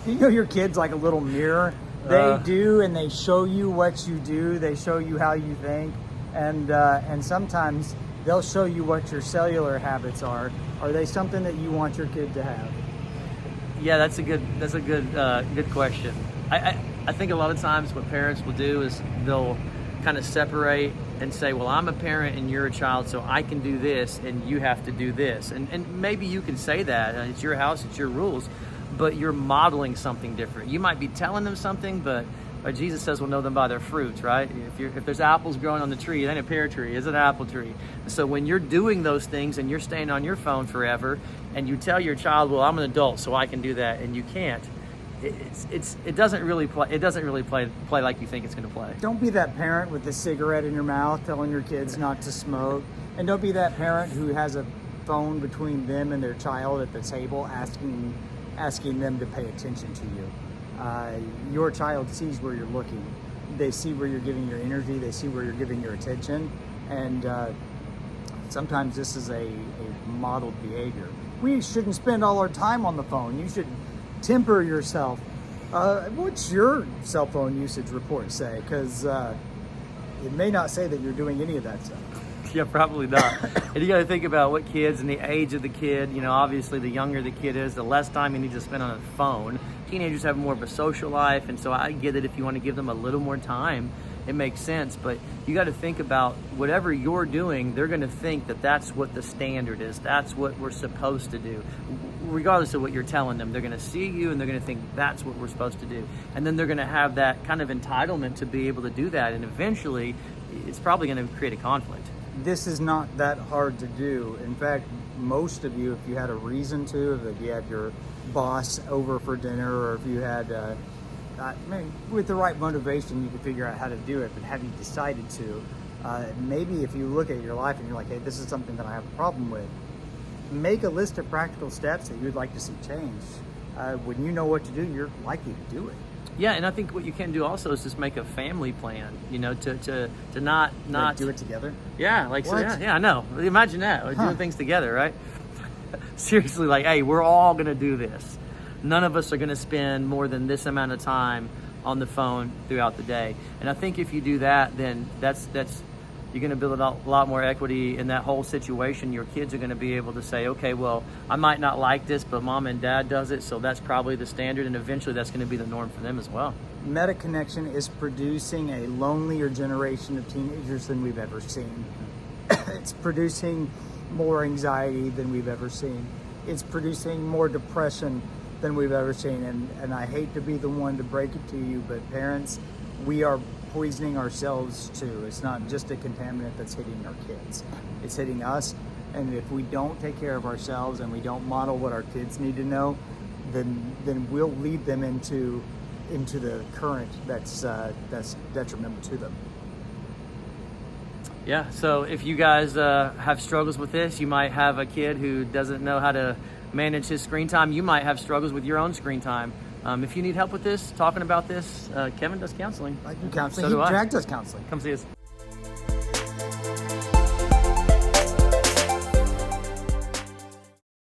You know your kid's like a little mirror. They do, and they show you what you do. They show you how you think, and sometimes they'll show you what your cellular habits are. Are they something that you want your kid to have? Yeah, that's a good question. I think a lot of times what parents will do is they'll kind of separate and say, well, I'm a parent and you're a child, so I can do this and you have to do this. And maybe you can say that. It's your house, it's your rules, but you're modeling something different. You might be telling them something, but Jesus says we'll know them by their fruits, right? If there's apples growing on the tree, it ain't a pear tree, it's an apple tree. So when you're doing those things and you're staying on your phone forever and you tell your child, well, I'm an adult, so I can do that, and you can't, it doesn't really play like you think it's going to play. Don't be that parent with the cigarette in your mouth telling your kids not to smoke, and don't be that parent who has a phone between them and their child at the table asking them to pay attention to you. Your child sees where you're looking. They see where you're giving your energy. They see where you're giving your attention, and sometimes this is a modeled behavior. We shouldn't spend all our time on the phone. You should temper yourself. What's your cell phone usage report say? Because it may not say that you're doing any of that stuff. Yeah, probably not. And you got to think about what kids and the age of the kid. You know, obviously the younger the kid is, the less time you need to spend on a phone. Teenagers have more of a social life, and so I get it. If you want to give them a little more time, it makes sense. But you got to think about whatever you're doing, they're going to think that that's what the standard is. That's what we're supposed to do. Regardless of what you're telling them, they're going to see you and they're going to think that's what we're supposed to do. And then they're going to have that kind of entitlement to be able to do that. And eventually, it's probably going to create a conflict. This is not that hard to do. In fact, most of you, if you had a reason to, if you had your boss over for dinner, or if you had, with the right motivation, you could figure out how to do it. But have you decided to? Maybe if you look at your life and you're like, hey, this is something that I have a problem with, make a list of practical steps that you'd like to see changed. When you know what to do, you're likely to do it. Yeah, and I think what you can do also is just make a family plan, you know, to not Like do it together. Yeah, like so, yeah, I know. Imagine that. We're doing things together, right? Seriously, like, hey, we're all gonna do this. None of us are gonna spend more than this amount of time on the phone throughout the day. And I think if you do that, then that's you're going to build a lot more equity in that whole situation. Your kids are going to be able to say, okay, well, I might not like this, but mom and dad does it, so that's probably the standard, and eventually that's going to be the norm for them as well. Meta Connection is producing a lonelier generation of teenagers than we've ever seen. It's producing more anxiety than we've ever seen. It's producing more depression than we've ever seen. And I hate to be the one to break it to you, but parents, we are poisoning ourselves too. It's not just a contaminant that's hitting our kids. It's hitting us. And if we don't take care of ourselves and we don't model what our kids need to know, then we'll lead them into the current that's detrimental to them. Yeah, so if you guys have struggles with this, you might have a kid who doesn't know how to manage his screen time. You might have struggles with your own screen time. If you need help with this, talking about this, Kevin does counseling. I do counseling. So do I. Jack does counseling. Come see us.